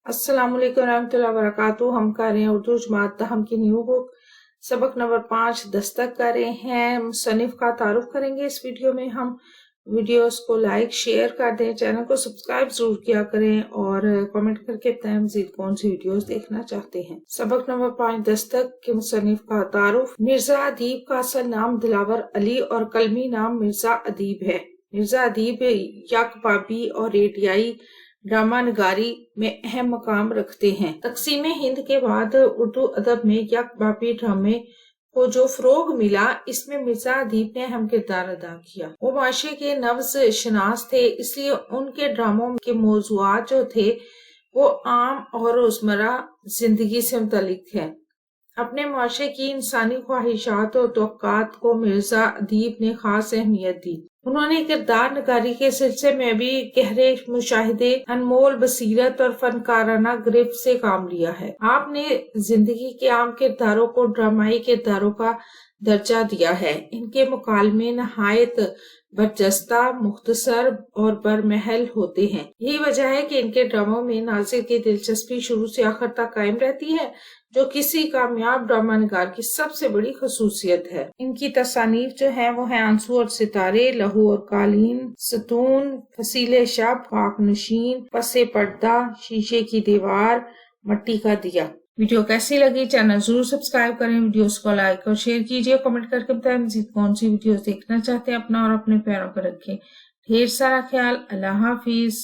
अस्सलाम वालेकुम रहमतुल्लाहि व बरकातहू। हम कर रहे हैं उर्दू जमात तहम की न्यू बुक सबक नंबर 5 दस्तक कर रहे हैं। मुसन्निफ का तारुफ करेंगे इस वीडियो में। हम वीडियोस को लाइक शेयर कर दें, चैनल को सब्सक्राइब जरूर किया करें और कमेंट करके बताएं मजीद कौन सी वीडियोस देखना चाहते हैं। सबक नंबर 5 दस्तक के मुसन्निफ का तारुफ। मिर्जा अदीब का असल नाम दिलावर अली और कलमी नाम मिर्जा अदीब है। मिर्जा अदीब यकबाबी और रेडियाई ड्रामा नगारी में अहम मकाम रखते हैं। तकसीम हिंद के बाद उर्दू अदब में यकबाबी ड्रामे को जो फरोग मिला, इसमें मिर्जा अदीब ने अहम किरदार अदा किया। वो माशरे के नफ्स शनास थे, इसलिए उनके ड्रामों के मौज़ूआत जो थे वो आम और रोजमर्रा जिंदगी से मुतल्लिक है। अपने माशरे की इंसानी ख्वाहिशात और तवक्कात को मिर्जा अदीब ने खास अहमियत दी। उन्होंने किरदार नगारी के सिलसिले में भी गहरे मुशाहिदे, अनमोल बसीरत और फनकाराना गिरफ्त से काम लिया है। आपने जिंदगी के आम किरदारों को ड्रामाई किरदारों का दर्जा दिया है। इनके मुकालमे नहायत बरजस्ता, मुख्तसर और बरमहल होते हैं। यही वजह है कि इनके ड्रामों में नाज़िर की दिलचस्पी शुरू से आखिर तक कायम रहती है, जो किसी कामयाब ड्रामा निगार की सबसे बड़ी खसूसियत है। इनकी तसानीफ जो है वो है आंसू और सितारे, लहू और कालीन, सतून, फसीले शब, खाक नशीन, पसे पर्दा, शीशे की दीवार, मट्टी का दिया। वीडियो कैसी लगी चैनल जरूर सब्सक्राइब करें, वीडियोस को लाइक और शेयर कीजिए, कमेंट करके बताएं मजीद कौन सी वीडियोस देखना चाहते हैं। अपना और अपने प्यारों पर रखें ढेर सारा ख्याल। अल्लाह हाफिज।